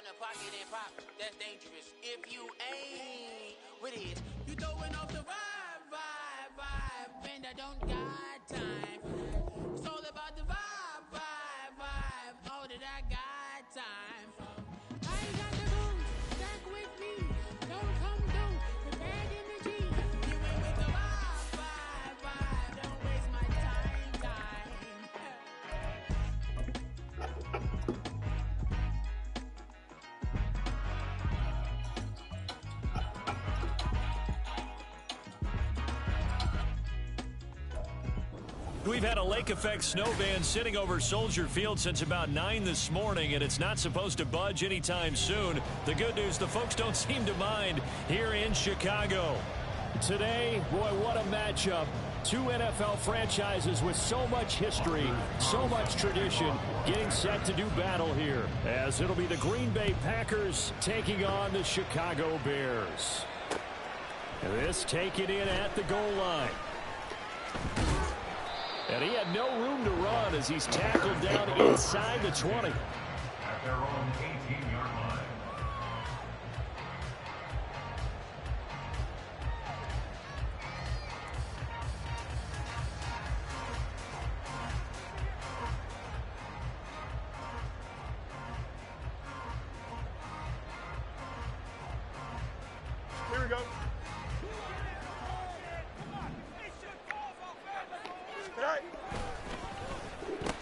on the pocket and pop, that's dangerous. If you ain't with it, you throwing off the vibe. And I don't got time for that. It's all about the vibe. All that I got time for. I ain't got the room, stack with me. Don't come through with bad energy. You ain't with the vibe. Don't waste my time. We've had a lake effect snow band sitting over Soldier Field since about 9 this morning, and it's not supposed to budge anytime soon. The good news, the folks don't seem to mind here in Chicago. Today, boy, what a matchup. Two NFL franchises with so much history, so much tradition, getting set to do battle here, as it'll be the Green Bay Packers taking on the Chicago Bears. This taken in at the goal line. And he had no room to run as he's tackled down inside the 20. At their own 18-yard line. Here we go.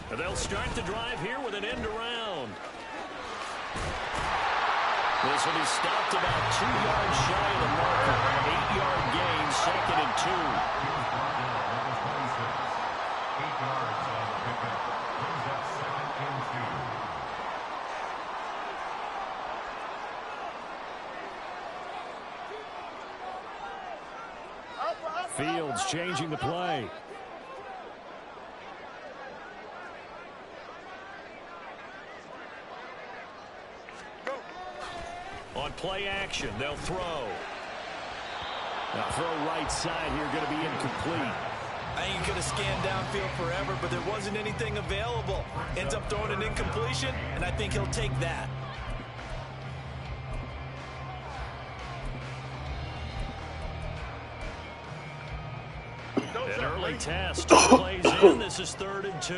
And they'll start the drive here with an end around. This will be stopped about 2 yards shy of the marker. 8-yard gain, 2nd and 2. 8 yards on the pickup. Brings up 2nd and 2. Fields changing the play. On play action, they'll throw. Now throw right side here, going to be incomplete. I ain't going to scan downfield forever, but there wasn't anything available. Ends up throwing an incompletion, and I think he'll take that. An early test. Plays in. This is 3rd and 2.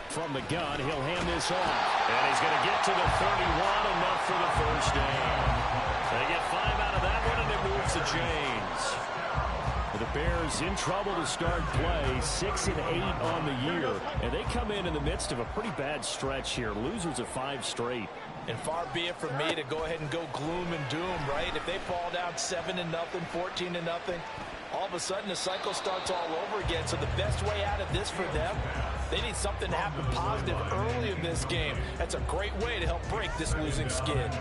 From the gun, he'll hand this off. And he's going to get to the 31, enough for the first down. They get 5 out of that one, and it moves the chains. The Bears in trouble to start play, 6 and 8 on the year. And they come in the midst of a pretty bad stretch here. Losers of 5 straight. And far be it from me to go ahead and go gloom and doom, right? If they fall down 7-0, 14-0, all of a sudden the cycle starts all over again. So the best way out of this for them, they need something to happen positive early in this game. That's a great way to help break this losing skid.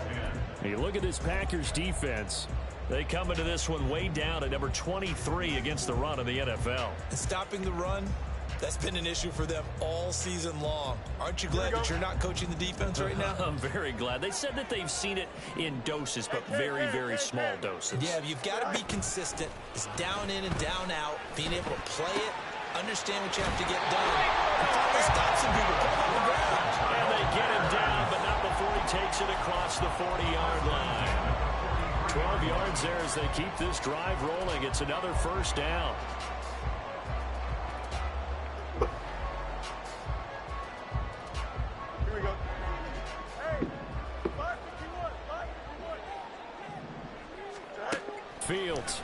You look at this Packers defense. They come into this one way down at number 23 against the run in the NFL. And stopping the run, that's been an issue for them all season long. Aren't you glad that you're not coaching the defense right now? I'm very glad. They said that they've seen it in doses, but very, very small doses. Yeah, you've got to be consistent. It's down in and down out, being able to play it, understand what you have to get done, and finally stop some people, put them on the ground. And they get him down, but not before he takes it across the 40-yard line. 12 yards there as they keep this drive rolling. It's another first down. Here we go. Hey, 5-51. Fields.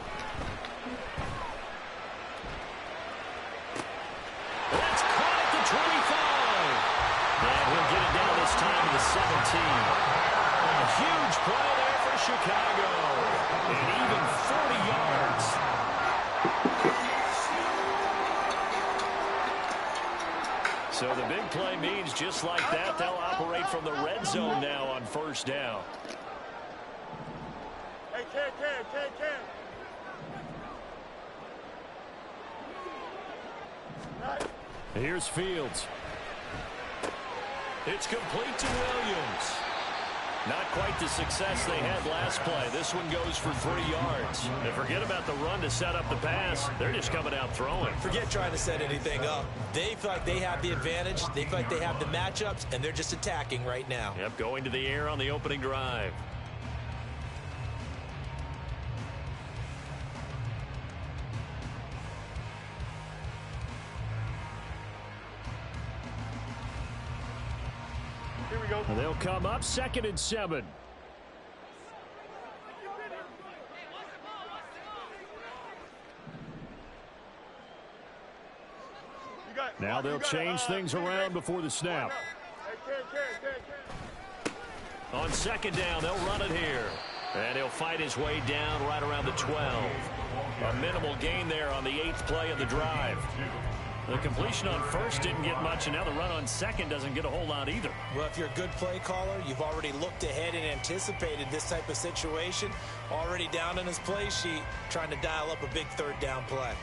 That's caught at the 25. And he'll get it down this time to the 17. A huge play there for Chicago. And even 40 yards. So the big play means just like that, they'll operate from the red zone now on first down. Hey, Ken. Right. Here's Fields. It's complete to Williams. Not quite the success they had last play. This one goes for 3 yards. And forget about the run to set up the pass. They're just coming out throwing. Forget trying to set anything up. They feel like they have the advantage. They feel like they have the matchups, and they're just attacking right now. Yep, going to the air on the opening drive. Here we go. And they'll come up 2nd and 7. Now they'll change things around before the snap. On 2nd down, they'll run it here. And he'll fight his way down right around the 12. A minimal gain there on the 8th play of the drive. The completion on 1st didn't get much, and now the run on 2nd doesn't get a whole lot either. Well, if you're a good play caller, you've already looked ahead and anticipated this type of situation. Already down in his play sheet, trying to dial up a big 3rd down play.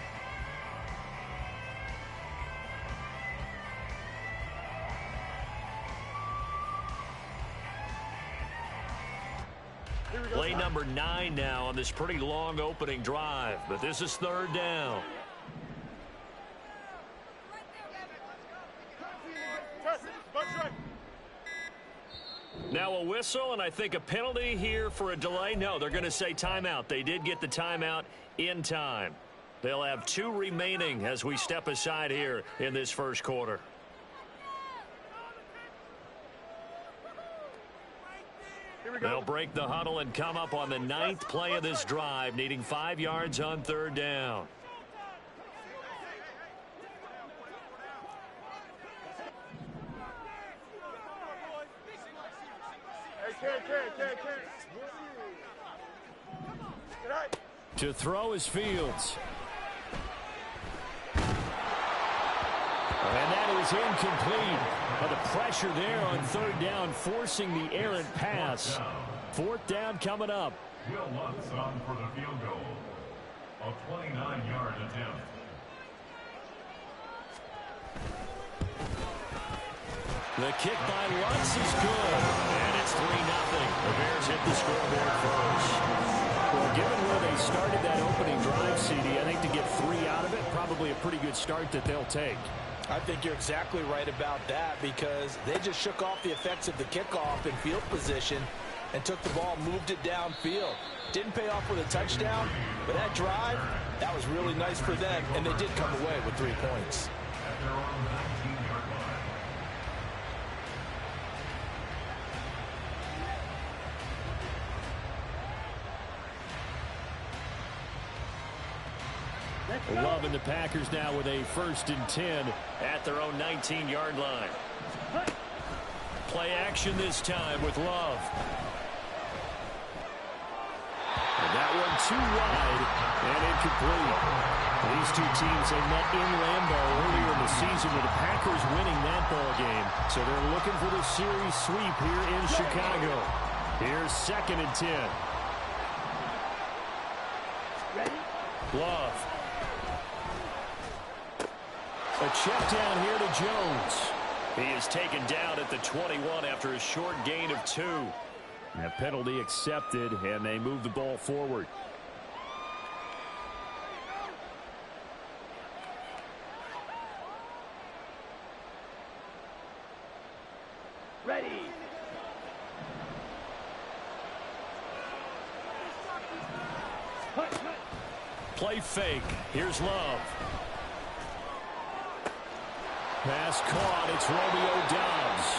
Play number 9 now on this pretty long opening drive, but this is 3rd down. Now a whistle, and I think a penalty here for a delay. No, they're going to say timeout. They did get the timeout in time. They'll have 2 remaining as we step aside here in this 1st quarter. They'll break the huddle and come up on the 9th play of this drive, needing 5 yards on 3rd down. To throw is Fields. And that is incomplete. But the pressure there on 3rd down, forcing the errant pass. 4th down coming up. Will Lutz on for the field goal. A 29-yard attempt. The kick by Lutz is good. And it's 3-0. The Bears hit the scoreboard first. Well, given where they started that opening drive, CD, I think to get 3 out of it, probably a pretty good start that they'll take. I think you're exactly right about that, because they just shook off the effects of the kickoff in field position and took the ball, moved it downfield. Didn't pay off with a touchdown, but that drive, that was really nice for them, and they did come away with 3 points. At their own 19-yard line. Love and the Packers now with a 1st and 10 at their own 19-yard line. Play action this time with Love. And that one too wide and incomplete. These 2 teams have met in Lambeau earlier in the season with the Packers winning that ball game. So they're looking for the series sweep here in Chicago. Here's 2nd and 10. Love. A check down here to Jones. He is taken down at the 21 after a short gain of 2. A penalty accepted, and they move the ball forward. Ready. Play fake. Here's Love. Pass caught. It's Romeo Doubs.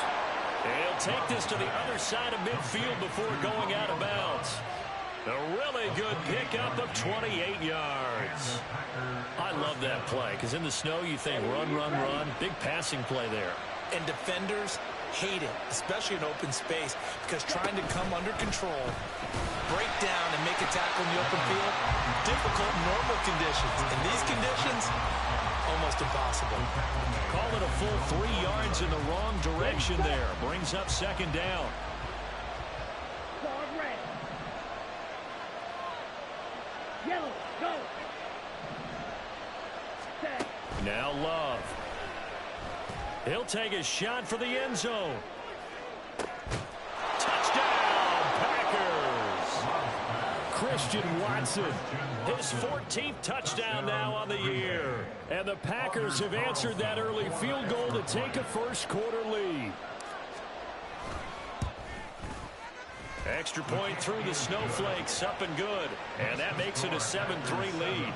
And he'll take this to the other side of midfield before going out of bounds. A really good pickup of 28 yards. I love that play, because in the snow you think run, run, run. Big passing play there. And defenders hate it, especially in open space, because trying to come under control, break down, and make a tackle in the open field, difficult in normal conditions. In these conditions, almost impossible. Call it a full 3 yards in the wrong direction there. Brings up 2nd down. Yellow, go. Now Love. He'll take a shot for the end zone. Touchdown! Christian Watson. His 14th touchdown now on the year. And the Packers have answered that early field goal to take a first-quarter lead. Extra point through the snowflakes, up and good. And that makes it a 7-3 lead.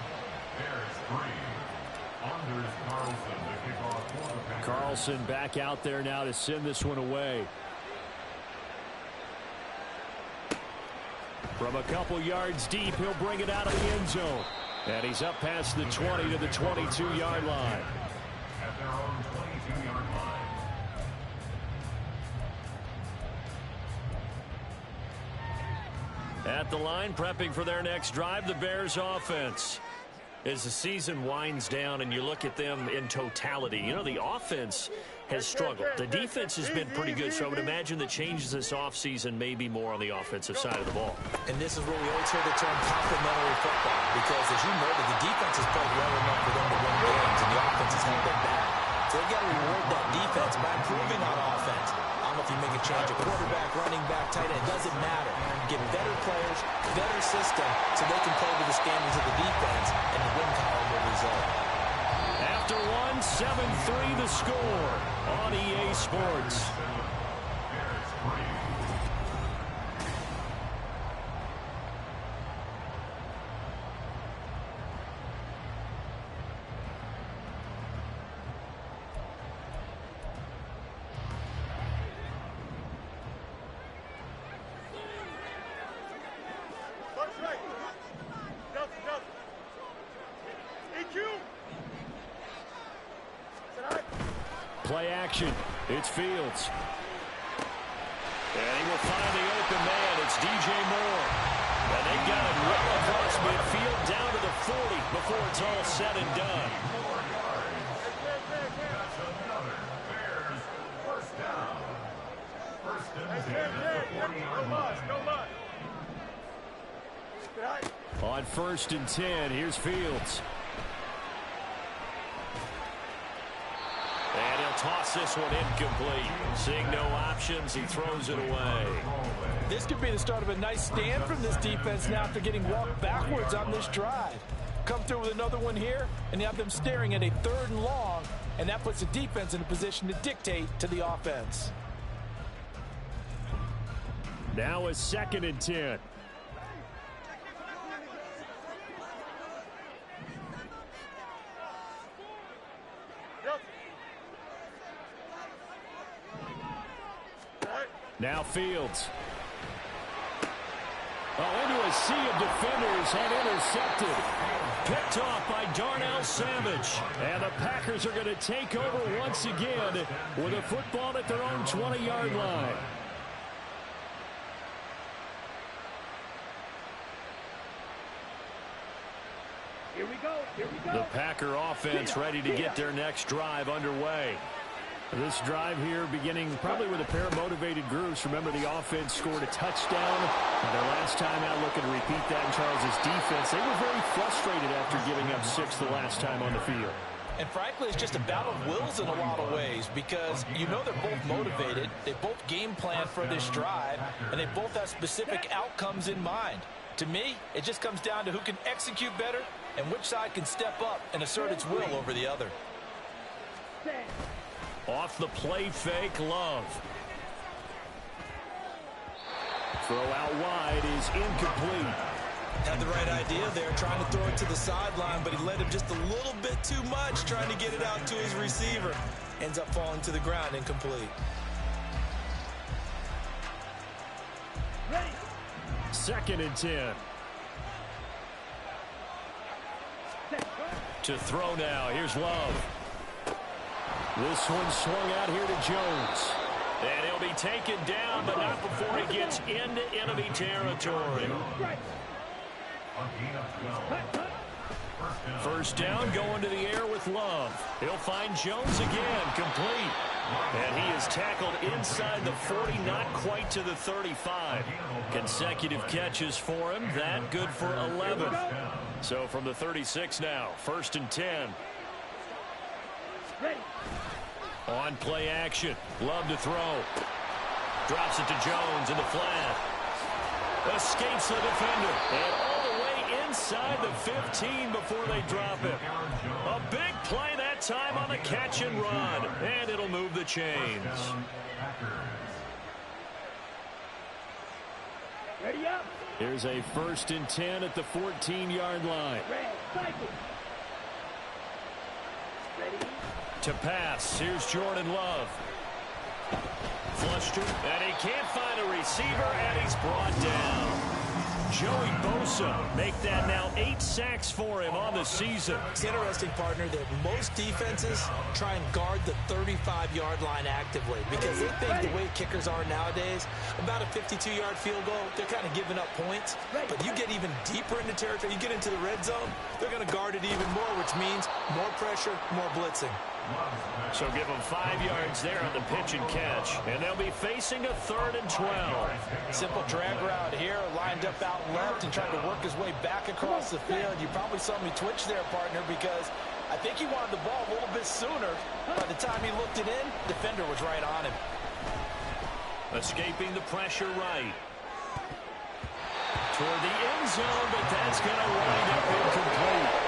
Carlson back out there now to send this one away. From a couple yards deep, he'll bring it out of the end zone. And he's up past the 20 to the 22-yard line. At their own 22-yard line. At the line, prepping for their next drive, the Bears offense. As the season winds down and you look at them in totality, you know, the offense has struggled. The defense has been pretty good, so I would imagine the changes this offseason may be more on the offensive side of the ball. And this is where we always hear the term complementary football, because as you noted, the defense has played well enough for them to win games, and the offense has held them back. So they've got to reward that defense by improving on offense. I don't know if you make a change at quarterback, running back, tight end, it doesn't matter. Get better players, better system, so they can play to the standards of the defense, and the win column will result. After one, 7-3 the score on EA Sports. Play action. It's Fields. And he will find the open man. It's DJ Moore. And they got him well across midfield down to the 40 before it's all said and done. That's another Bears first down. First and 10 at the 40-yard line. On 1st and 10, here's Fields. And he'll toss this one incomplete. Seeing no options, he throws it away. This could be the start of a nice stand from this defense now after getting walked backwards on this drive. Come through with another one here, and you have them staring at a 3rd and long, and that puts the defense in a position to dictate to the offense. Now a 2nd and 10. Now Fields. Into a sea of defenders and intercepted. Picked off by Darnell Savage. And the Packers are going to take over once again with a football at their own 20-yard line. Here we go. Here we go. The Packer offense ready to get their next drive underway. This drive here beginning probably with a pair of motivated groups. Remember, the offense scored a touchdown. And their last time out, looking to repeat that in Charles' defense. They were very frustrated after giving up 6 the last time on the field. And frankly, it's just a battle of wills in a lot of ways, because you know they're both motivated. They both game plan for this drive, and they both have specific outcomes in mind. To me, it just comes down to who can execute better and which side can step up and assert its will over the other. Off the play fake, Love. Throw out wide is incomplete. Had the right idea there, trying to throw it to the sideline, but he led him just a little bit too much, trying to get it out to his receiver. Ends up falling to the ground, incomplete. Ready. 2nd and 10. To throw now. Here's Love. This one swung out here to Jones. And he'll be taken down, but not before he gets into enemy territory. First down, going to the air with Love. He'll find Jones again, complete. And he is tackled inside the 40, not quite to the 35. Consecutive catches for him. That good for 11. So from the 36 now, 1st and 10. Ready. On play action. Love to throw. Drops it to Jones in the flat. Escapes the defender. And inside the 15 before they drop it. A big play that time on the catch and run, and it'll move the chains. Ready up. Here's a 1st and 10 at the 14-yard line. Ready. To pass, here's Jordan Love. Flushed it, and he can't find a receiver, and he's brought down. Joey Bosa make that now 8 sacks for him on the season. It's interesting, partner, that most defenses try and guard the 35-yard line actively because they think the way kickers are nowadays, about a 52-yard field goal, they're kind of giving up points. But you get even deeper into territory, you get into the red zone, they're going to guard it even more, which means more pressure, more blitzing. So give him 5 yards there on the pitch and catch, and they'll be facing a 3rd and 12. Simple drag route here, lined up out left and trying to work his way back across the field. You probably saw me twitch there, partner, because I think he wanted the ball a little bit sooner. By the time he looked it in, defender was right on him. Escaping the pressure right. Toward the end zone, but that's going to wind up incomplete.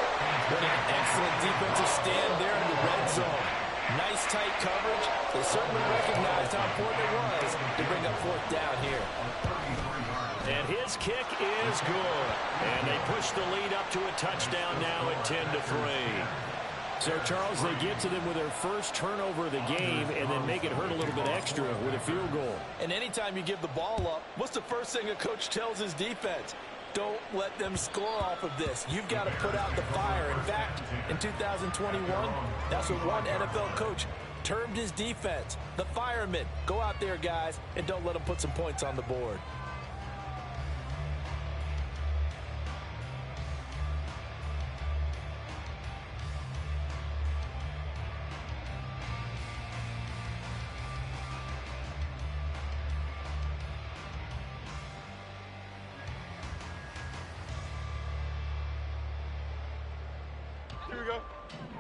What an excellent defensive stand there in the red zone. Nice tight coverage. They certainly recognized how important it was to bring up 4th down here. And his kick is good. And they push the lead up to a touchdown now at 10-3. So, Charles, they get to them with their first turnover of the game and then make it hurt a little bit extra with a field goal. And anytime you give the ball up, what's the first thing a coach tells his defense? Don't let them score off of this. You've got to put out the fire. In fact, in 2021, that's what one NFL coach termed his defense. The firemen. Go out there, guys, and don't let them put some points on the board.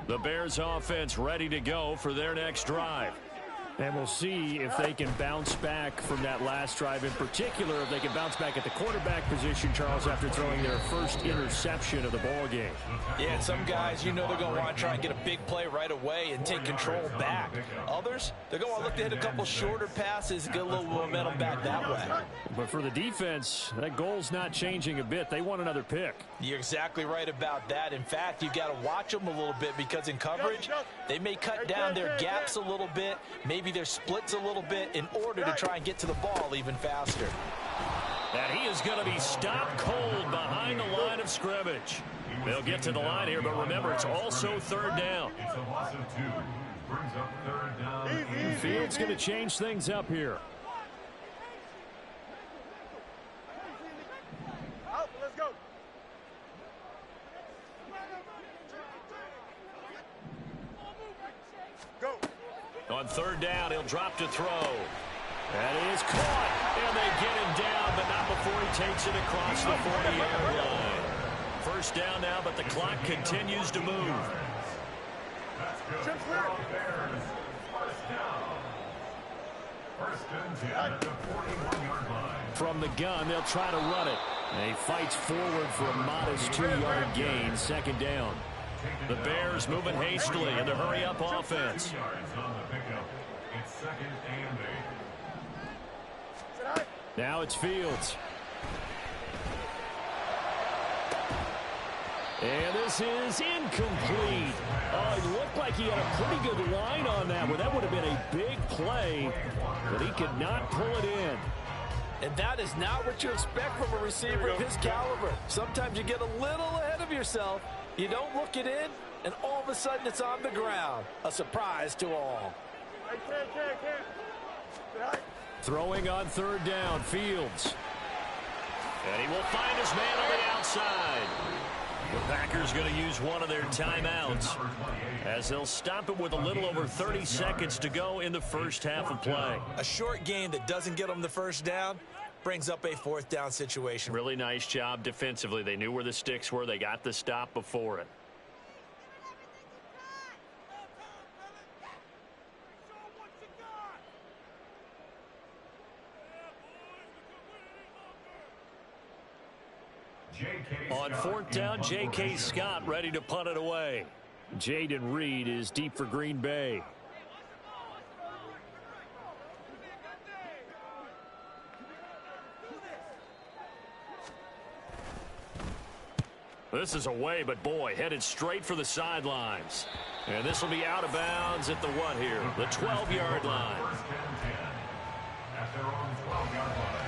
The Bears offense ready to go for their next drive. And we'll see if they can bounce back from that last drive. In particular, if they can bounce back at the quarterback position, Charles, after throwing their first interception of the ball game. Yeah, and some guys, you know they're going to want to try and get a big play right away and take control back. Others, they're going to look to hit a couple shorter passes and get a little momentum back that way. But for the defense, that goal's not changing a bit. They want another pick. You're exactly right about that. In fact, you've got to watch them a little bit because in coverage, they may cut down their gaps a little bit, maybe their splits a little bit in order to try and get to the ball even faster. And he is going to be stopped cold behind the line of scrimmage. They'll get to the line here, but remember, it's also 3rd down. It's a loss of 2. Brings up 3rd down. Fields going to change things up here. Let's go. Go. On 3rd down, he'll drop to throw. That is caught, and they get him down, but not before he takes it across the 40-yard line. 1st down now, but the clock continues to move. That's good. Bears. 1st down. 1st and 10 at the 41-yard line. From the gun, they'll try to run it. And he fights forward for a modest 2-yard gain, 2nd down. The Bears moving hastily in the hurry-up offense. 2 yards on the pickup. It's 2nd and 8. Now it's Fields. And this is incomplete. Oh, it looked like he had a pretty good line on that one. That would have been a big play, but he could not pull it in. And that is not what you expect from a receiver of his caliber. Sometimes you get a little ahead of yourself. You don't look it in, and all of a sudden it's on the ground. A surprise to all. Throwing on 3rd down, Fields. And he will find his man on the outside. The Packers going to use one of their timeouts as they'll stop it with a little over 30 seconds to go in the first half of play. A short game that doesn't get them the 1st down brings up a 4th down situation. Really nice job defensively. They knew where the sticks were. They got the stop before it. On fourth down, J.K. Scott ready to punt it away. Jaden Reed is deep for Green Bay. This is away, but boy, headed straight for the sidelines. And this will be out of bounds at the what here? The 12-yard line. First and 10 at their own 12-yard line.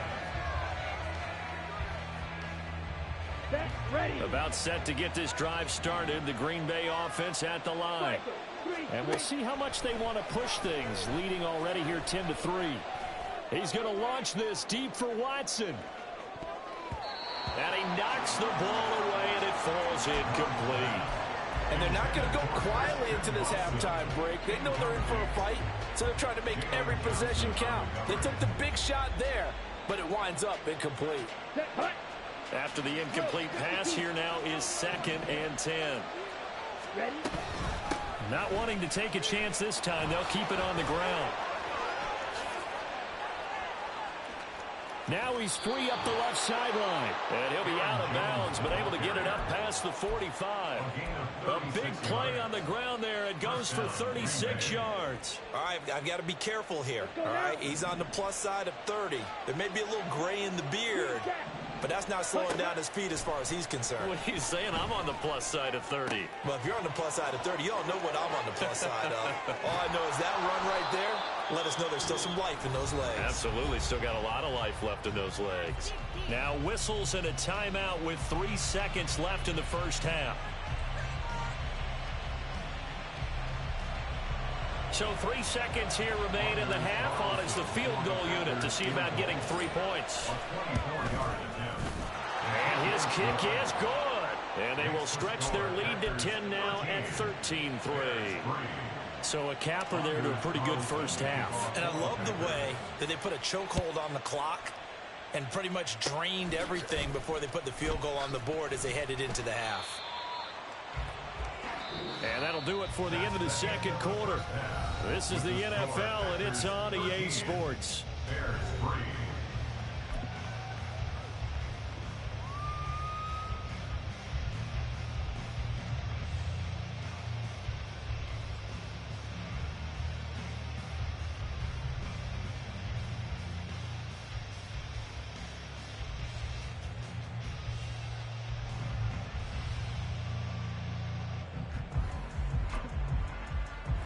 Set, ready. About set to get this drive started. The Green Bay offense at the line. And we'll see how much they want to push things, leading already here 10-3. He's going to launch this deep for Watson. And he knocks the ball away, and it falls incomplete. And they're not going to go quietly into this halftime break. They know they're in for a fight, so they're trying to make every possession count. They took the big shot there, but it winds up incomplete. After the incomplete pass, here now is 2nd and 10. Ready? Not wanting to take a chance this time, they'll keep it on the ground. Now he's free up the left sideline. And he'll be out of bounds, but able to get it up past the 45. A big play on the ground there. It goes for 36 yards. All right, I've got to be careful here. All right, he's on the plus side of 30. There may be a little gray in the beard, but that's not slowing down his speed as far as he's concerned. What are you saying? I'm on the plus side of 30. Well, if you're on the plus side of 30, you don't know what I'm on the plus side of. All I know is that run right there, let us know there's still some life in those legs. Absolutely. Still got a lot of life left in those legs. Now whistles and a timeout with 3 seconds left in the first half. So 3 seconds here remain in the half. On is the field goal unit to see about getting 3 points. And his kick is good. And they will stretch their lead to 10 now at 13-3. So a capper there to a pretty good first half. And I love the way that they put a chokehold on the clock and pretty much drained everything before they put the field goal on the board as they headed into the half. And that'll do it for the end of the second quarter. This is the NFL, and it's on EA Sports.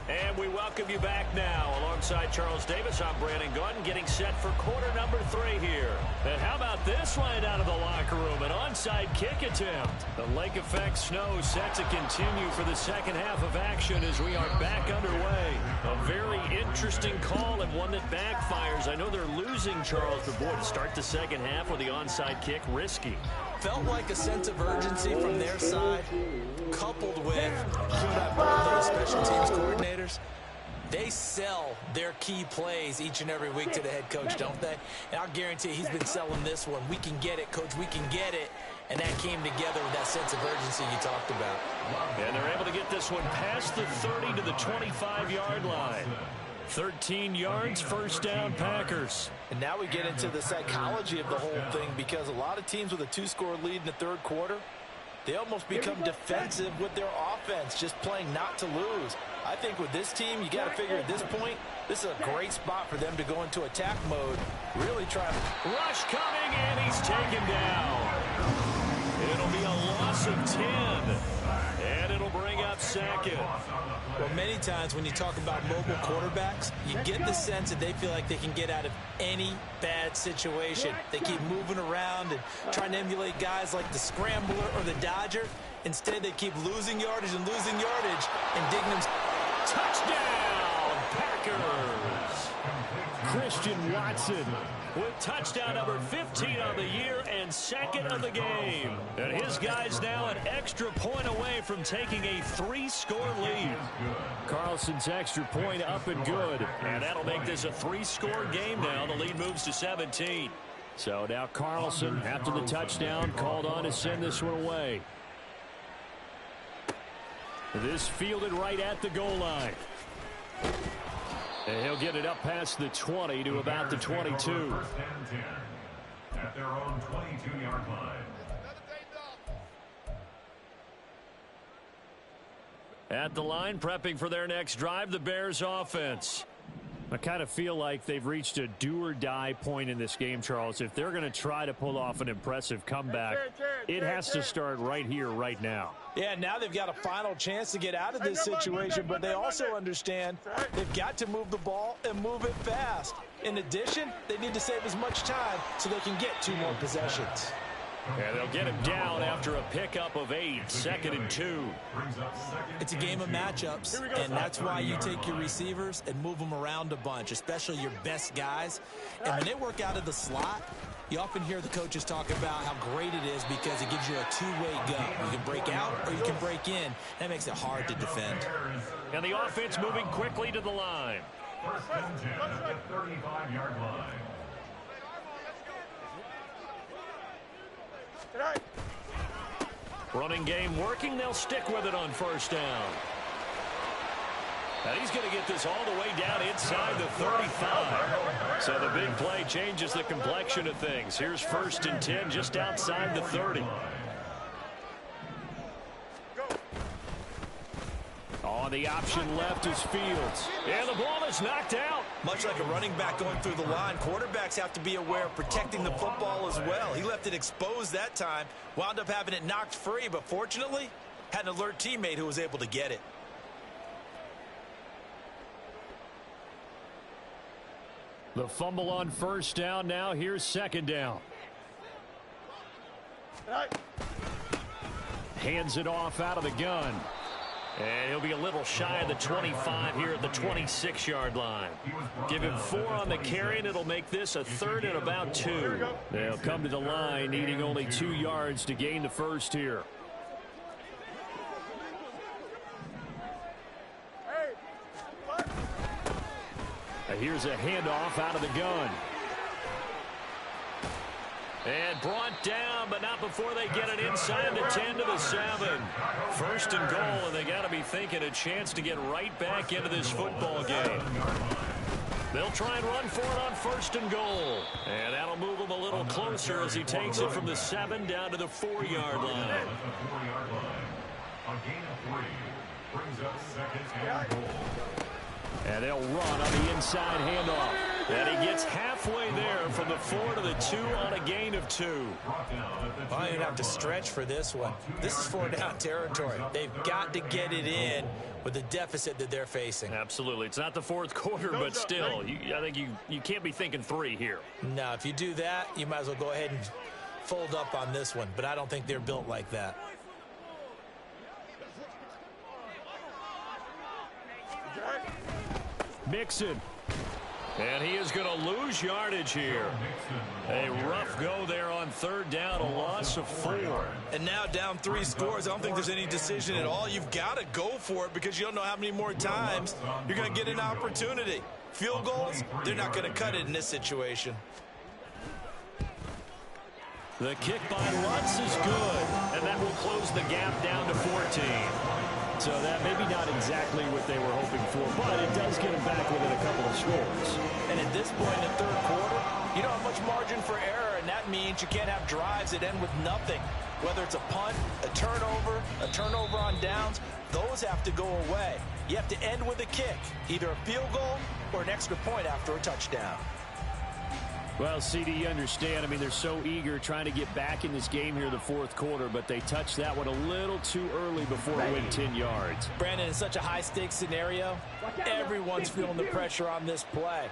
And we welcome you back now. Alongside Charles Davis, I'm Brandon Gunn, getting set for quarter number 3 here. And how about this right out of the locker room? An onside kick attempt. The lake effect snow set to continue for the second half of action as we are back underway. A very interesting call and one that backfires. I know they're losing, Charles, but boy, to start the second half with the onside kick, risky. Felt like a sense of urgency from their side, coupled with those special teams coordinators. They sell their key plays each and every week to the head coach, don't they? And I'll guarantee he's been selling this one. We can get it, coach, we can get it. And that came together with that sense of urgency you talked about. And they're able to get this one past the 30 to the 25-yard line. 13 yards, first down, Packers. And now we get into the psychology of the whole thing, because a lot of teams with a 2-score lead in the third quarter, they almost become defensive with their offense, just playing not to lose. I think with this team, you got to figure at this point, this is a great spot for them to go into attack mode, really try to... Rush coming, and he's taken down. It'll be a loss of 10, and it'll bring up second. Well, many times when you talk about mobile quarterbacks, you get the sense that they feel like they can get out of any bad situation. They keep moving around and trying to emulate guys like the Scrambler or the Dodger. Instead, they keep losing yardage and losing yardage and digging them. Touchdown, Packers! Christian Watson with touchdown number 15 on the year and second of the game. And his guys now an extra point away from taking a 3-score lead. Carlson's extra point up and good. And that'll make this a 3-score game now. The lead moves to 17. So now Carlson, after the touchdown, called on to send this one away. This fielded right at the goal line. And he'll get it up past the 20 to about the 22. First and 10 at their own 22-yard line. At the line, prepping for their next drive, the Bears offense. I kind of feel like they've reached a do-or-die point in this game, Charles. If they're going to try to pull off an impressive comeback, it has to start right here, right now. Yeah, now they've got a final chance to get out of this situation, but they also understand they've got to move the ball and move it fast. In addition, they need to save as much time so they can get 2 more possessions. And they'll get him down after a pickup of 8, 2nd and 2. It's a game of matchups, and that's why you take your receivers and move them around a bunch, especially your best guys. And when they work out of the slot, you often hear the coaches talk about how great it is because it gives you a two-way go. You can break out or you can break in. That makes it hard to defend. And the offense moving quickly to the line. First and 10 at the 35-yard line. Running game working. They'll stick with it on first down. And he's going to get this all the way down inside the 35. So the big play changes the complexion of things. Here's first and 10 just outside the 30. On the option left is Fields. And the ball is knocked out. Much like a running back going through the line, quarterbacks have to be aware of protecting the football as well. He left it exposed that time, wound up having it knocked free, but fortunately, had an alert teammate who was able to get it. The fumble on first down now. Here's second down. Hands it off out of the gun. And he'll be a little shy of the 25 here at the 26-yard line. Give him 4 on the carry, and it'll make this a 3rd and about 2. They'll come to the line, needing only 2 yards to gain the first here. Here's a handoff out of the gun. And brought down, but not before they get it inside the 10 to the 7. First and goal, and they got to be thinking a chance to get right back into this football game. They'll try and run for it on first and goal. And that'll move him a little closer as he takes it from the 7 down to the 4-yard line. A gain of 3 brings up second and goal. And they'll run on the inside handoff. And he gets halfway there from the 4 to the 2 on a gain of 2. Well, you'd have to stretch for this one. This is 4-down territory. They've got to get it in with the deficit that they're facing. Absolutely. It's not the 4th quarter, but still, I think you can't be thinking 3 here. No, if you do that, you might as well go ahead and fold up on this one. But I don't think they're built like that. Mixon. And he is going to lose yardage here. A rough go there on 3rd down, a loss of 4. And now down 3 scores. I don't think there's any decision at all. You've got to go for it because you don't know how many more times you're going to get an opportunity. Field goals, they're not going to cut it in this situation. The kick by Lutz is good, and that will close the gap down to 14. So that maybe not exactly what they were hoping for, but it does get them back within a couple of scores. And at this point in the 3rd quarter, you don't have much margin for error, and that means you can't have drives that end with nothing. Whether it's a punt, a turnover on downs, those have to go away. You have to end with a kick, either a field goal or an extra point after a touchdown. Well, CD, you understand. I mean, they're so eager trying to get back in this game here in the 4th quarter, but they touched that one a little too early before it went 10 yards. Brandon, in such a high-stakes scenario, everyone's feeling the pressure on this play.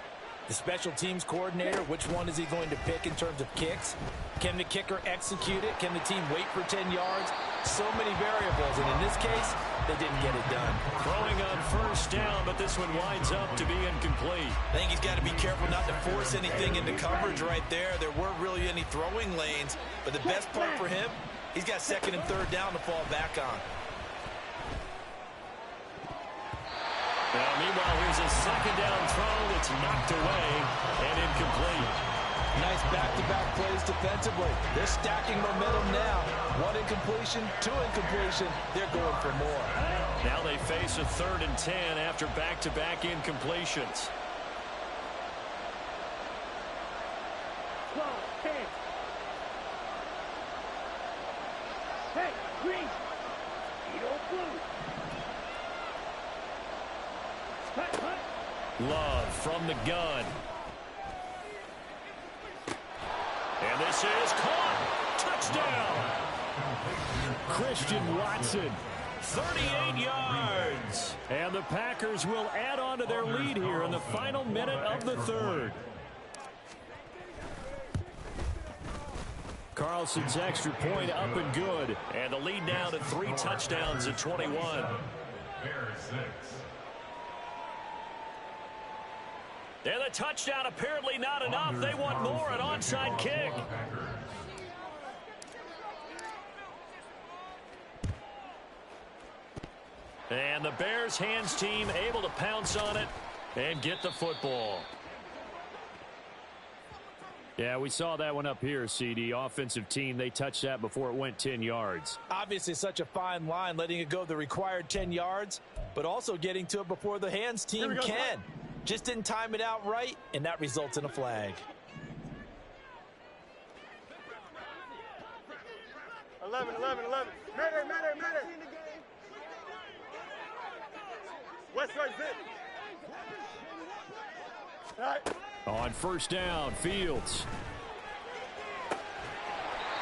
The special teams coordinator, which one is he going to pick in terms of kicks? Can the kicker execute it? Can the team wait for 10 yards? So many variables, and in this case, they didn't get it done. Throwing on first down, but this one winds up to be incomplete. I think he's got to be careful not to force anything into coverage right there. There weren't really any throwing lanes, but the best part for him, he's got 2nd and 3rd down to fall back on. Now, meanwhile, here's a 2nd down throw that's knocked away and incomplete. Nice back-to-back plays defensively. They're stacking momentum now. 1 incompletion, 2 incompletion. They're going for more. Now they face a 3rd and 10 after back-to-back incompletions. Hey, green. You don't blue. Love from the gun. And this is caught. Touchdown. Christian Watson. 38 yards. And the Packers will add on to their lead here in the final minute of the third. Carlson's extra point up and good. And the lead now to 3 touchdowns at 21. And the touchdown apparently not enough. They want more, an onside kick. And the Bears hands team able to pounce on it and get the football. Yeah, we saw that one up here, CD. Offensive team, they touched that before it went 10 yards. Obviously such a fine line, letting it go the required 10 yards, but also getting to it before the hands team can. Just didn't time it out right, and that results in a flag. 11. Matter. West side zip. Right. On first down, Fields.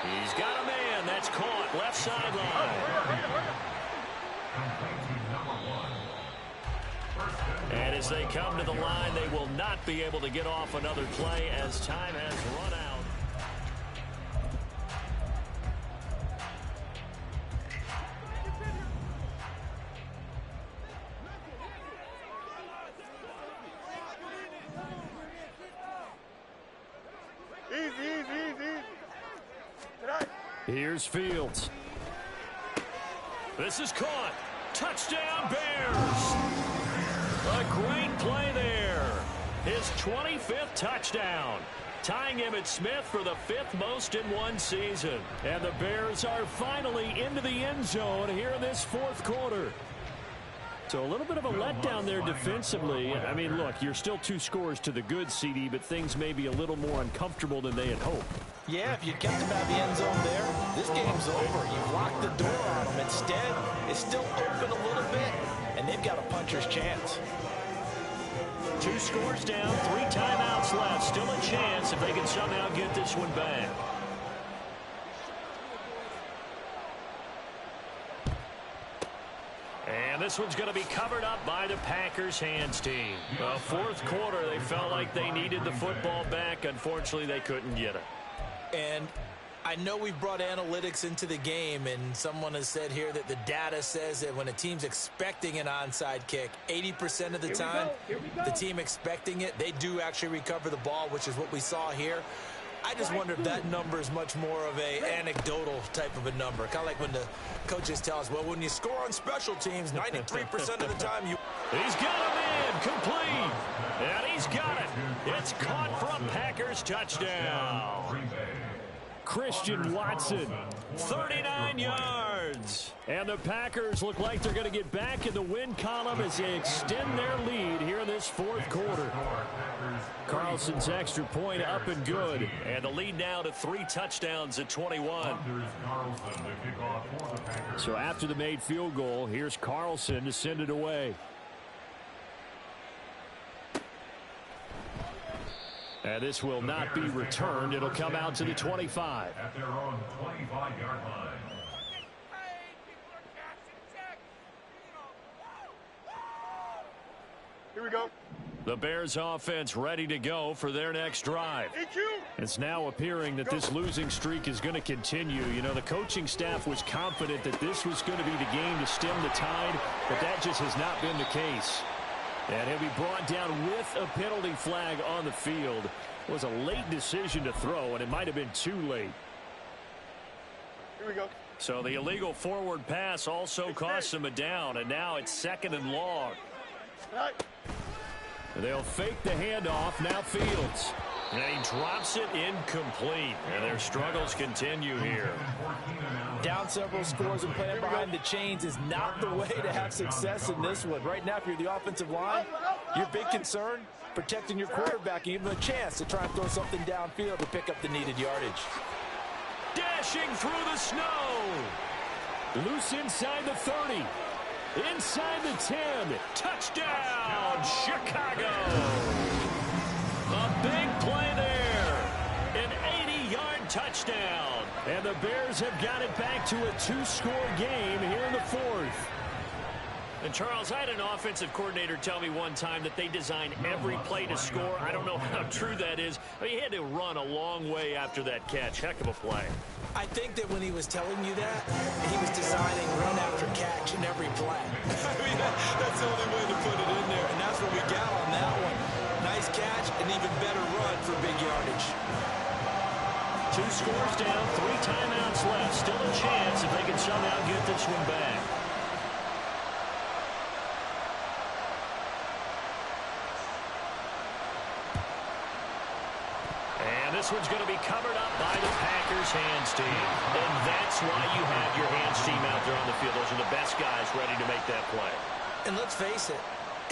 He's got a man. That's caught. Left sideline. And as they come to the line, they will not be able to get off another play as time has run out. Easy. Tonight. Here's Fields. This is caught. Touchdown, Bears. A great play there. His 25th touchdown. Tying Emmitt Smith for the 5th most in one season. And the Bears are finally into the end zone here in this 4th quarter. So a little bit of a letdown there defensively. I mean, look, you're still 2 scores to the good, CD, but things may be a little more uncomfortable than they had hoped. Yeah, if you kept him out of the end zone there, this game's over. You've locked the door on him. Instead, it's still open a little bit, and they've got a puncher's chance. 2 scores down, 3 timeouts left. Still a chance if they can somehow get this one back. And this one's going to be covered up by the Packers hands team. 4th quarter, they felt like they needed the football back. Unfortunately, they couldn't get it. And I know we've brought analytics into the game, and someone has said here that the data says that when a team's expecting an onside kick, 80% of the time, the team expecting it, they do actually recover the ball, which is what we saw here. I just wonder if that number is much more of a anecdotal type of a number. Kind of like when the coaches tell us, well, when you score on special teams, 93% of the time you... He's got a man, complete. And he's got it. It's caught for a Packers touchdown. Christian Watson, 39 yards. And the Packers look like they're going to get back in the win column as they extend their lead here in this 4th quarter. Carlson's extra point up and good. And the lead now to 3 touchdowns at 21. So after the made field goal, here's Carlson to send it away. And this will not be returned. It'll come out to the 25. At their own 25-yard line. Here we go. The Bears offense ready to go for their next drive. It's now appearing that this losing streak is going to continue. You know, the coaching staff was confident that this was going to be the game to stem the tide, but that just has not been the case. And he'll be brought down with a penalty flag on the field. It was a late decision to throw, and it might have been too late. Here we go. So the illegal forward pass also cost him a down, and now it's 2nd and long. Right. They'll fake the handoff. Now Fields. And he drops it incomplete. And their struggles continue here. Down several scores and playing behind the chains is not the way to have success in this one. Right now, if you're the offensive line, your big concern, protecting your quarterback and giving him a chance to try and throw something downfield to pick up the needed yardage. Dashing through the snow. Loose inside the 30. Inside the 10. Touchdown, Chicago. A big play there. An 80-yard touchdown. And the Bears have got it back to a 2-score game here in the 4th. And, Charles, I had an offensive coordinator tell me one time that they design every play to score. I don't know how true that is. But he had to run a long way after that catch. Heck of a play. I think that when he was telling you that, he was designing run after catch in every play. I mean, that's the only way to put it in there, and that's what we got on that one. Nice catch, and even better run for big yardage. 2 scores down, 3 timeouts left. Still a chance if they can somehow get this one back. This one's going to be covered up by the Packers hands team. And that's why you have your hands team out there on the field. Those are the best guys ready to make that play. And let's face it,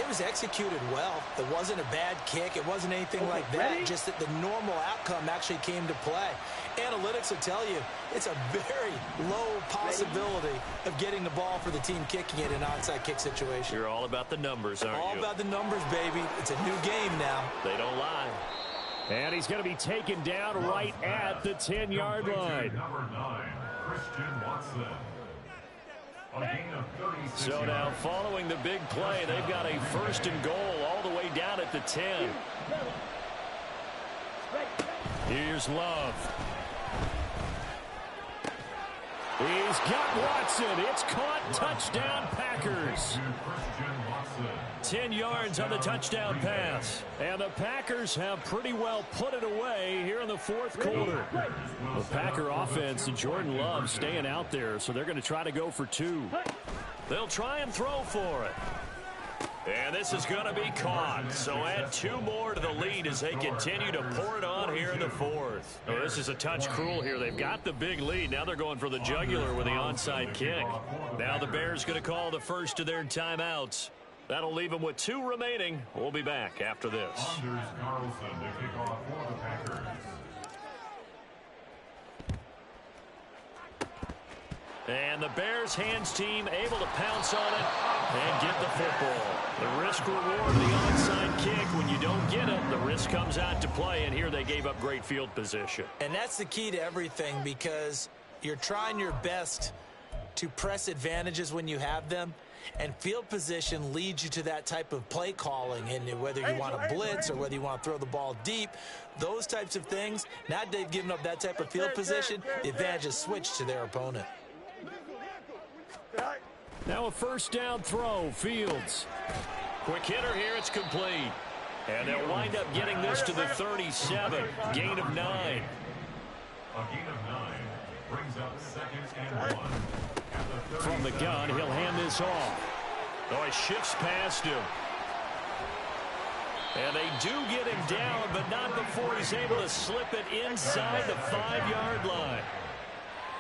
it was executed well. It wasn't a bad kick. It wasn't anything like that. Just that the normal outcome actually came to play. Analytics will tell you it's a very low possibility of getting the ball for the team kicking it in an onside kick situation. You're all about the numbers, aren't you? All about the numbers, baby. It's a new game now. They don't lie. And he's going to be taken down right at the 10-yard line. Number 9, Christian Watson. A gain of 36 So now following the big play, they've got a 1st and goal all the way down at the 10. Here's Love. He's got Watson. It's caught. Touchdown, Packers. 10 yards on the touchdown pass. And the Packers have pretty well put it away here in the 4th quarter. The Packer offense and Jordan Love staying out there, so they're going to try to go for 2. They'll try and throw for it. And this is going to be caught. So add 2 more to the lead as they continue to pour it on here in the 4th. Oh, this is a touch cruel here. They've got the big lead. Now they're going for the jugular with the onside kick. Now the Bears going to call the first of their timeouts. That'll leave them with 2 remaining. We'll be back after this. Anders Carlson to kick off for the Packers. And the Bears hands team able to pounce on it and get the football. The risk reward of the onside kick. When you don't get it, the risk comes out to play, and here they gave up great field position. And that's the key to everything, because you're trying your best to press advantages when you have them. And field position leads you to that type of play calling, and whether you want to blitz or whether you want to throw the ball deep, those types of things. Now they've given up that type of field position, the advantage is switched to their opponent. Now a 1st down throw, Fields. Quick hitter here, it's complete. And they'll wind up getting this to the 37, gain of 9. A gain of 9 brings up 2nd and 1. From the gun, he'll hand this off. Oh, he shifts past him. And they do get him down, but not before he's able to slip it inside the 5-yard line.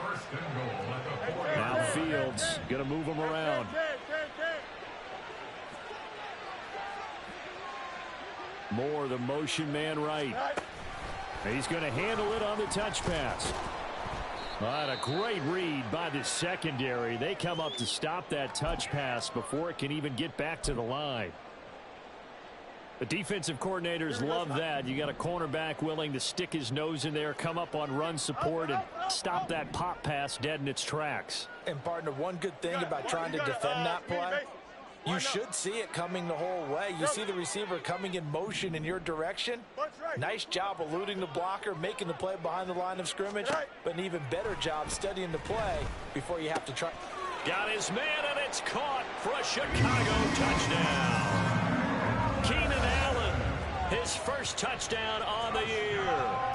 First and goal at the 40. Now Fields going to move him around. Moore, the motion man right. He's going to handle it on the touch pass. But a great read by the secondary. They come up to stop that touch pass before it can even get back to the line. The defensive coordinators love that. You got a cornerback willing to stick his nose in there, come up on run support, and stop that pop pass dead in its tracks. And, partner, one good thing about trying to defend that play, you should see it coming the whole way. You see the receiver coming in motion in your direction. Nice job eluding the blocker, making the play behind the line of scrimmage, but an even better job studying the play before you have to try. Got his man, and it's caught for a Chicago touchdown. Keenan Allen, his first touchdown on the year.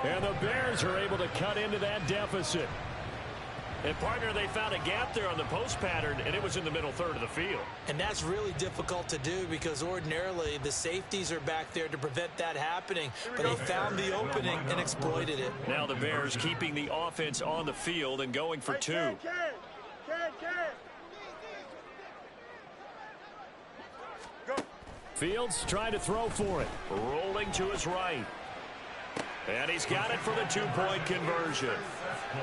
And the Bears are able to cut into that deficit. And, partner, they found a gap there on the post pattern, and it was in the middle third of the field. And that's really difficult to do because ordinarily the safeties are back there to prevent that happening. But they found the opening and exploited it. Now the Bears keeping the offense on the field and going for 2. Fields trying to throw for it. Rolling to his right. And he's got it for the 2-point conversion.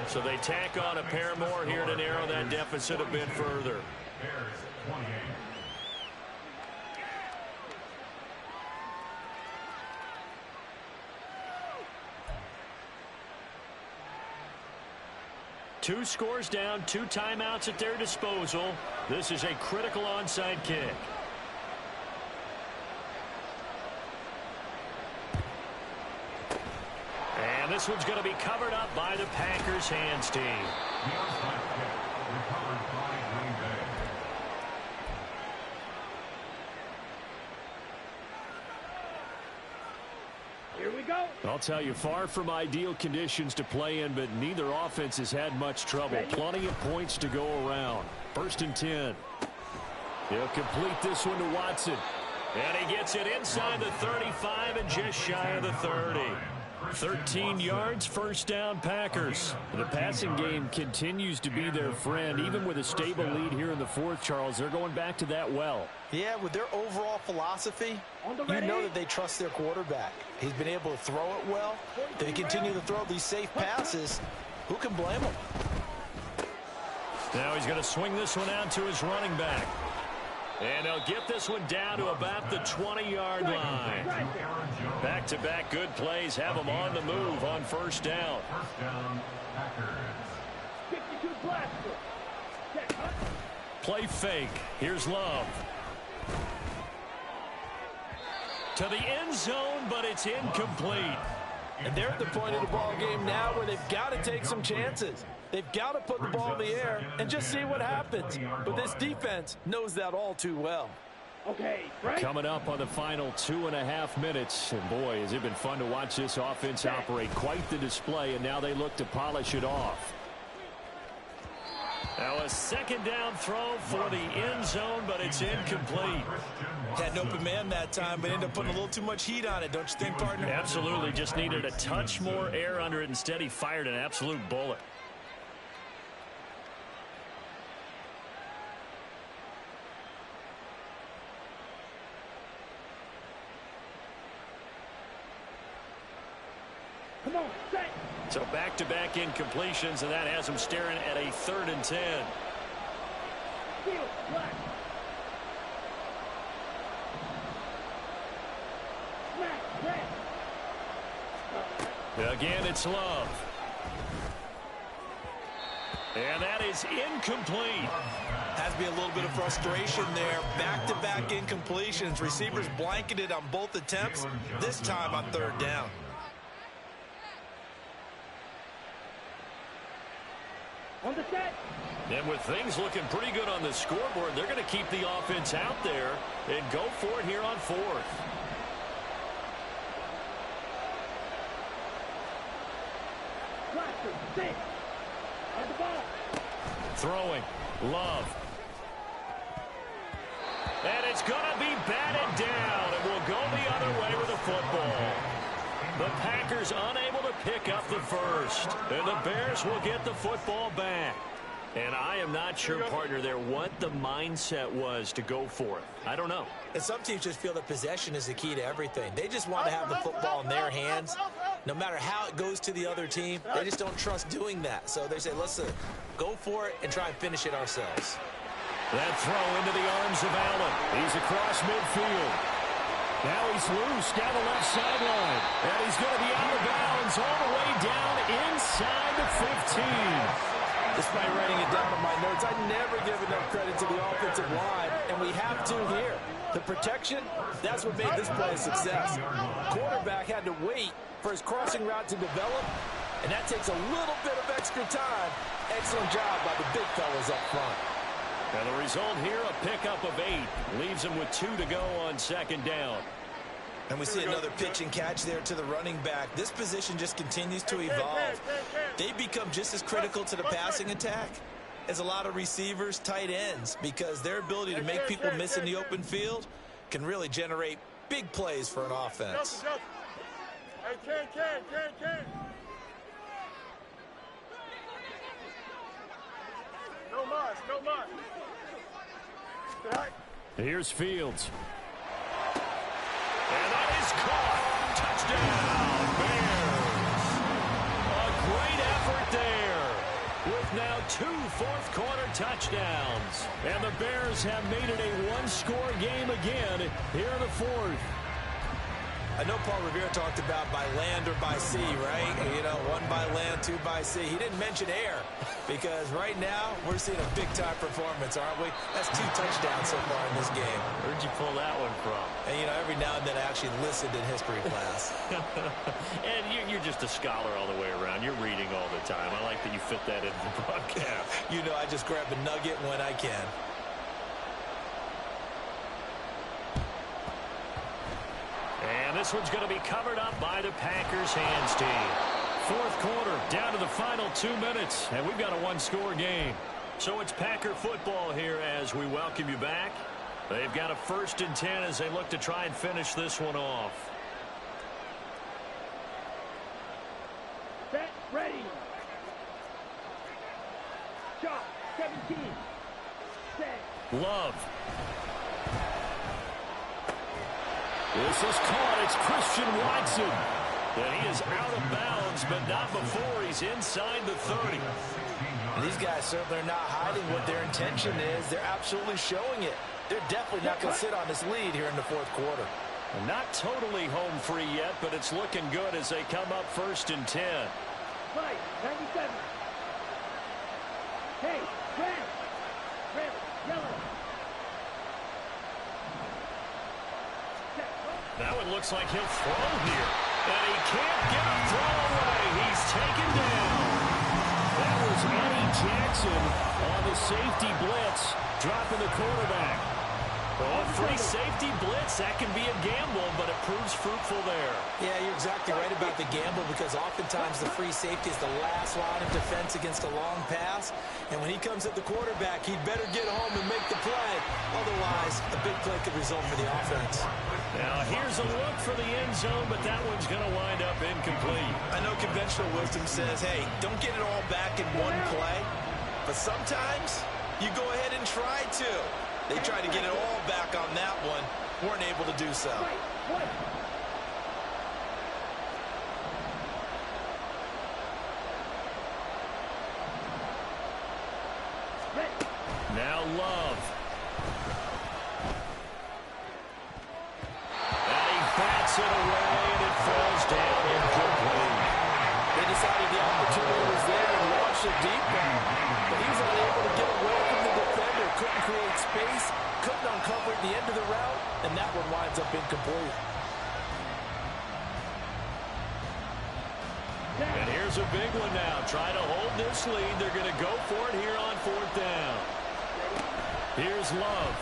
So they tack on a pair more here to narrow that deficit a bit further. Bears 28. Two scores down, 2 timeouts at their disposal. This is a critical onside kick. And this one's going to be covered up by the Packers hands team. The onside kick recovered by Green Bay. Here we go. I'll tell you, far from ideal conditions to play in, but neither offense has had much trouble. Plenty of points to go around. 1st and 10. He'll complete this one to Watson. And he gets it inside the 35 and just shy of the 30. 13 yards, 1st down, Packers. The passing game continues to be their friend. Even with a stable lead here in the 4th, Charles, they're going back to that well. Yeah, with their overall philosophy, you know that they trust their quarterback. He's been able to throw it well. They continue to throw these safe passes. Who can blame them? Now he's going to swing this one out to his running back. And they'll get this one down to about the 20-yard line. Back-to-back good plays have them on the move on 1st down. 1st down, Packers. 52 blast. Play fake. Here's Love. To the end zone, but it's incomplete. And they're at the point of the ball game now where they've got to take some chances. They've got to put the ball in the air and just see what happens. But this defense knows that all too well. Okay, right. Coming up on the final 2.5 minutes. And boy, has it been fun to watch this offense operate. Quite the display, and now they look to polish it off. Now a 2nd down throw for the end zone, but it's incomplete. Had an open man that time, but ended up putting a little too much heat on it, don't you think, partner? Absolutely. Just needed a touch more air under it. Instead, he fired an absolute bullet. Come on, set. So back-to-back incompletions, and that has them staring at a 3rd and 10. Field, black. Smack, red. Again, it's Love. And that is incomplete. Has to be a little bit of frustration there. Back-to-back incompletions. Receivers blanketed on both attempts, this time on 3rd down. On the set. And with things looking pretty good on the scoreboard, they're going to keep the offense out there and go for it here on 4th. Blaster, sit. On the ball. Throwing. Love. And it's going to be batted down, and will go the other way with the football. The Packers unable to pick up the first, and the Bears will get the football back. And I am not sure, partner, there what the mindset was to go for it. I don't know. And some teams just feel that possession is the key to everything. They just want to have the football in their hands. No matter how it goes to the other team, they just don't trust doing that. So they say, let's go for it and try and finish it ourselves. That throw into the arms of Allen. He's across midfield. Now he's loose down the left sideline. And he's going to be out of bounds all the way down inside the 15. Despite writing it down in my notes, I never give enough credit to the offensive line, and we have to here. The protection, that's what made this play a success. Quarterback had to wait for his crossing route to develop, and that takes a little bit of extra time. Excellent job by the big fellas up front. And the result here, a pickup of 8. Leaves him with 2 to go on 2nd down. And we see another pitch and catch there to the running back. This position just continues to evolve. They become just as critical to the passing attack as a lot of receivers, tight ends, because their ability to make people miss in the open field can really generate big plays for an offense. Hey, Ken. No mas. Here's Fields. And that is caught. Touchdown, Bears. A great effort there. with now 2 fourth-quarter touchdowns. And the Bears have made it a one-score game again here in the fourth. I know Paul Revere talked about by land or by sea, right? You know, 1 by land, 2 by sea. He didn't mention air because right now we're seeing a big-time performance, aren't we? That's 2 touchdowns so far in this game. Where'd you pull that one from? And, you know, every now and then I actually listened in history class. And you're just a scholar all the way around. You're reading all the time. I like that you fit that into the broadcast. You know, I just grab a nugget when I can. And this one's going to be covered up by the Packers hands team. Fourth quarter, down to the final 2 minutes, and we've got a one-score game. So it's Packer football here as we welcome you back. They've got a 1st and 10 as they look to try and finish this one off. Set, ready. Shot, 17. Set. Love. This is caught. It's Christian Watson. And he is out of bounds, but not before he's inside the 30. And these guys certainly are not hiding what their intention is. They're absolutely showing it. They're definitely not going to sit on this lead here in the fourth quarter. And not totally home free yet, but it's looking good as they come up 1st and 10. Right, 97. Hey, red. Red, yellow. That one looks like he'll throw here. And he can't get a throw away. He's taken down. That was Eddie Jackson on the safety blitz, dropping the quarterback. Oh, free safety blitz, that can be a gamble, but it proves fruitful there. Yeah, you're exactly right about the gamble because oftentimes the free safety is the last line of defense against a long pass. And when he comes at the quarterback, he'd better get home and make the play. Otherwise, a big play could result for the offense. Now, here's a look for the end zone, but that one's going to wind up incomplete. I know conventional wisdom says, hey, don't get it all back in one play. But sometimes you go ahead and try to. They tried to get it all back on that one. Weren't able to do so. Now Love. And he bats it away, and it falls down incomplete. They decided the opportunity was there and launched a deep ball. But he was unable to get away from the defender. Couldn't create space. Couldn't uncover at the end of the route. And that one winds up incomplete. And here's a big one now. Try to hold this lead. They're going to go for it here on 4th down. Here's Love.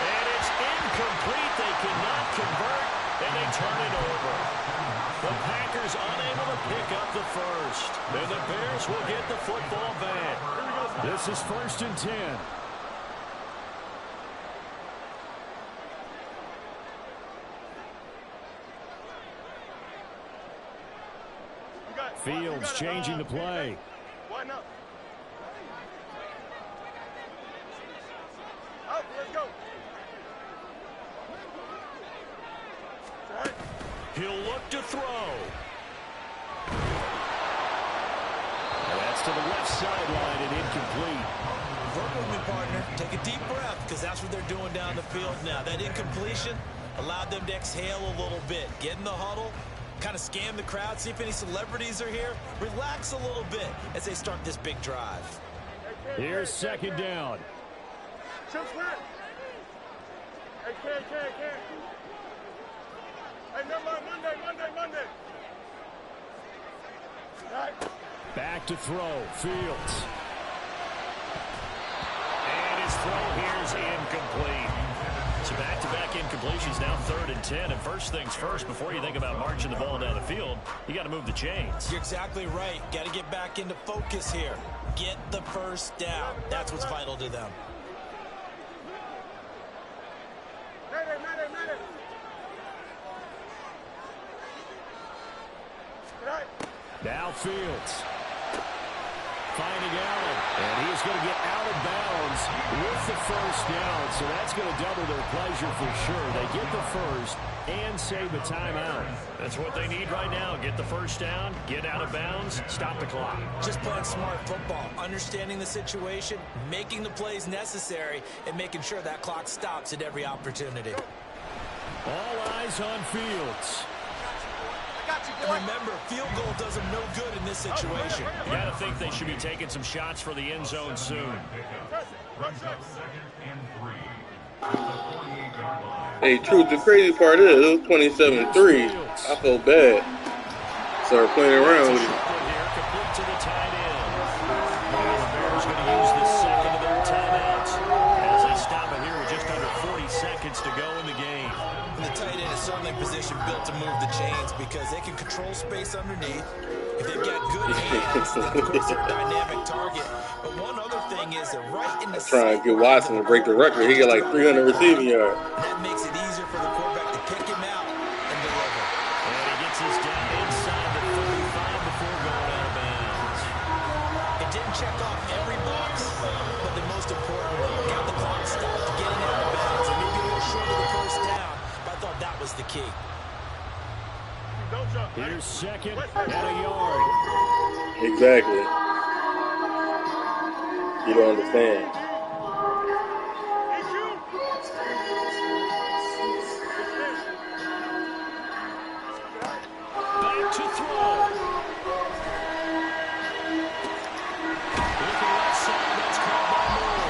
And it's incomplete. They cannot convert, and they turn it over. The Packers unable to pick up the first. And the Bears will get the football back. This is 1st and 10. Fields changing the play. Why not? Out, let's go. He'll look to throw. And that's to the left sideline and incomplete. Work with me, partner. Take a deep breath because that's what they're doing down the field now. That incompletion allowed them to exhale a little bit. Get in the huddle. Kind of scan the crowd, see if any celebrities are here. Relax a little bit as they start this big drive. Here's 2nd down. Hey, can't. Hey, never mind, Monday. Right. Back to throw, Fields. And his throw here is incomplete. So back-to-back incompletions, now 3rd and 10. And first things first, before you think about marching the ball down the field, you got to move the chains. You're exactly right. Got to get back into focus here. Get the first down. That's what's vital to them. Right. Now Fields. finding Allen. And he is going to get out of bounds with the first down. So that's going to double their pleasure for sure. They get the first and save a timeout. That's what they need right now. Get the first down, get out of bounds, stop the clock. Just playing smart football, understanding the situation, making the plays necessary, and making sure that clock stops at every opportunity. All eyes on Fields. And remember, field goal does them no good in this situation. You got to think they should be taking some shots for the end zone soon. Hey, Truth, the crazy part is it was 27-3. I felt bad. Started playing around with it. Complete to the tight end. Now the Bears going to use the second of their timeouts as they stop it here with just under 40 seconds to go in the game. And the tight end is certainly in position built to move the chains because they can control space underneath. If they've got good hands, then of course they're a dynamic target. But one other thing is they're right in the trying to get Watson to break the record. He got like 300 receiving yards. And that makes it easier for the quarterback to pick him out and deliver. And he gets us down inside the 35 before going out of bounds. It didn't check off every box, but the most importantly, got the clock stopped, getting out of bounds, and maybe a little short of the first down. But I thought that was the key. Here's second and a yard. Exactly. You don't understand. Back to throw. Looking left side, that's called by Moore.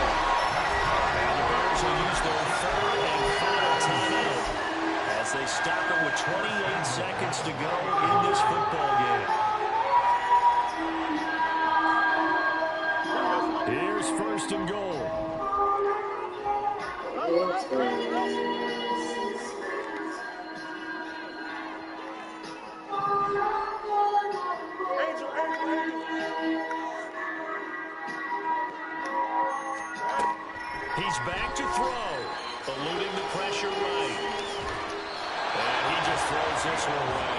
And the Bears will use their third and final timeout as they stop it with 28 seconds to go in this football game. Here's first and goal. He's back to throw, eluding the pressure right. And he just throws this one away.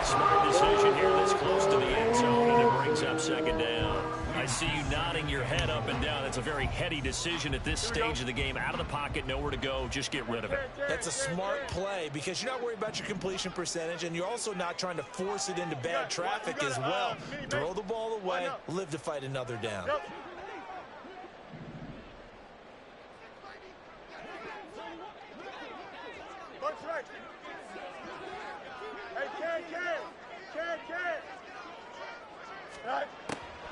Smart decision here this close to the end zone, and it brings up second down. I see you nodding your head up and down. It's a very heady decision at this stage of the game. Out of the pocket, nowhere to go. Just get rid of it. That's a smart play because you're not worried about your completion percentage, and you're also not trying to force it into bad traffic as well. Throw the ball away, live to fight another down.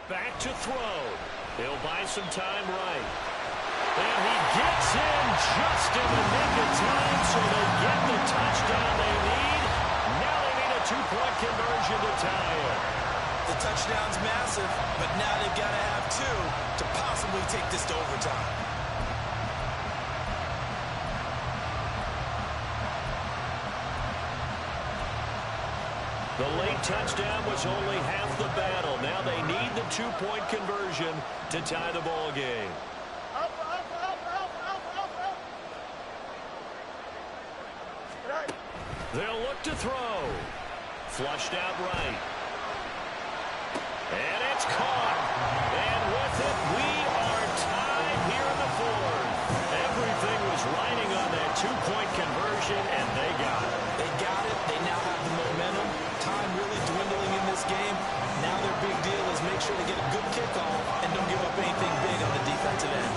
Back to throw. He'll buy some time right. And he gets in just in the nick of time, so they get the touchdown they need. Now they need a two-point conversion to tie it. The touchdown's massive, but now they've got to have two to possibly take this to overtime. The late touchdown was only half the battle. Now they need the two-point conversion to tie the ball game. They'll look to throw. Flushed out right. And it's caught. And with it, we are tied here in the fourth. Everything was riding on that two-point conversion, and they got it. They got it. They now have the momentum. Time really dwindling in this game. Now their big deal is make sure they get a good kickoff and don't give up anything big on the defensive end.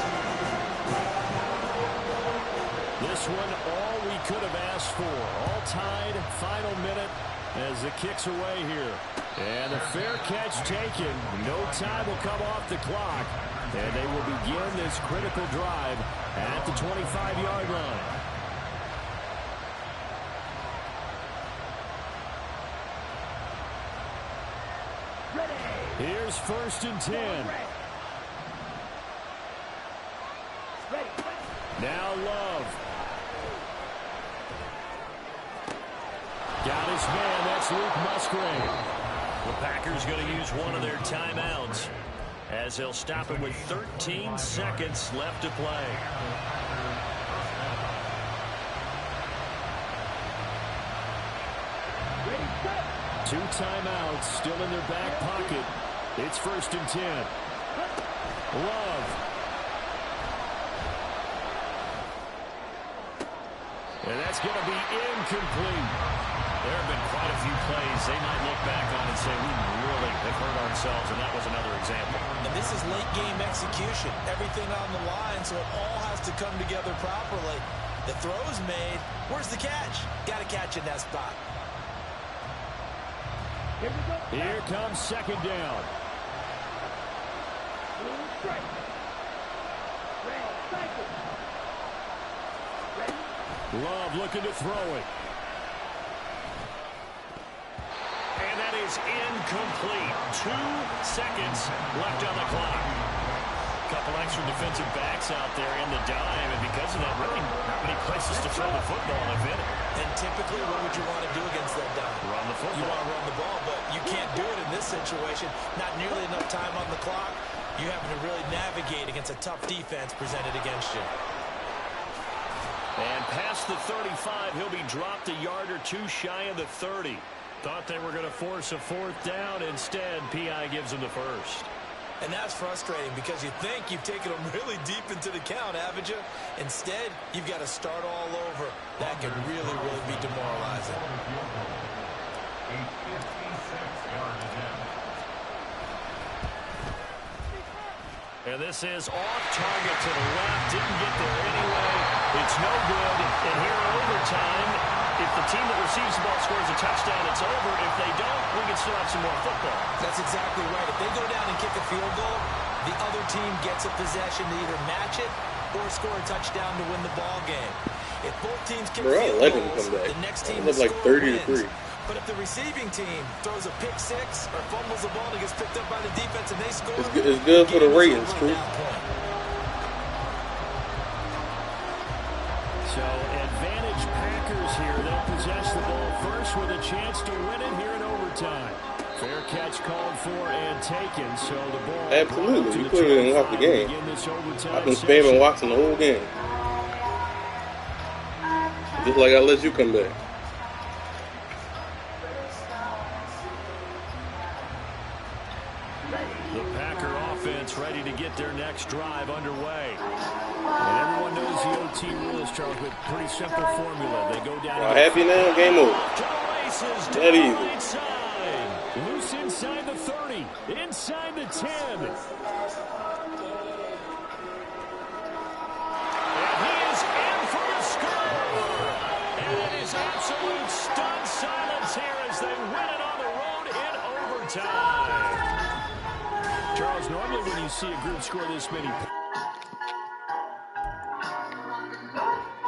This one, all we could have asked for. All tied, final minute as the kick's away here. And a fair catch taken. No time will come off the clock. And they will begin this critical drive at the 25-yard line. Here's first and 10. Now Love. Got his man. That's Luke Musgrave. The Packers going to use one of their timeouts as they'll stop it with 13 seconds left to play. Two timeouts still in their back pocket. It's first and 10. Love. And that's going to be incomplete. There have been quite a few plays they might look back on and say, we really have hurt ourselves, and that was another example. And this is late-game execution. Everything on the line, so it all has to come together properly. The throw's made. Where's the catch? Got to catch in that spot. Here comes second down. Love looking to throw it. And that is incomplete. 2 seconds left on the clock. Couple extra defensive backs out there in the dime, and because of that, really not many places to throw the football if any. And typically, what would you want to do against that dime? Run the football. You want to run the ball, but you can't do it in this situation. Not nearly enough time on the clock. You're having to really navigate against a tough defense presented against you. And past the 35, he'll be dropped a yard or 2 shy of the 30. Thought they were going to force a 4th down. Instead, P.I. gives them the first. And that's frustrating because you think you've taken them really deep into the count, haven't you? Instead, you've got to start all over. That can really, really be demoralizing. And this is off target to the left. Didn't get there anyway. It's no good. And here in overtime, if the team that receives the ball scores a touchdown, it's over. If they don't, we can still have some more football. That's exactly right. If they go down and kick a field goal, the other team gets a possession to either match it or score a touchdown to win the ball game. If both teams kick field goals, the next team like 30-3. But if the receiving team throws a pick 6 or fumbles the ball and gets picked up by the defense and they score, it's good for the ratings, too. So, advantage Packers here. They'll possess the ball first with a chance to win it here in overtime. Fair catch called for and taken, so the ball... Absolutely. You put it in off the game. I've been spamming watching the whole game. Just like I let you come back. The Packer offense ready to get their next drive underway. And everyone knows the OT rules, Charles, with pretty simple formula. They go down... Y'all happy now? Game over. That easy. Loose inside the 30. Inside the 10. And he is in for the score. And it is absolute stunned silence here as they win it on the road in overtime. Charles, normally when you see a group score this many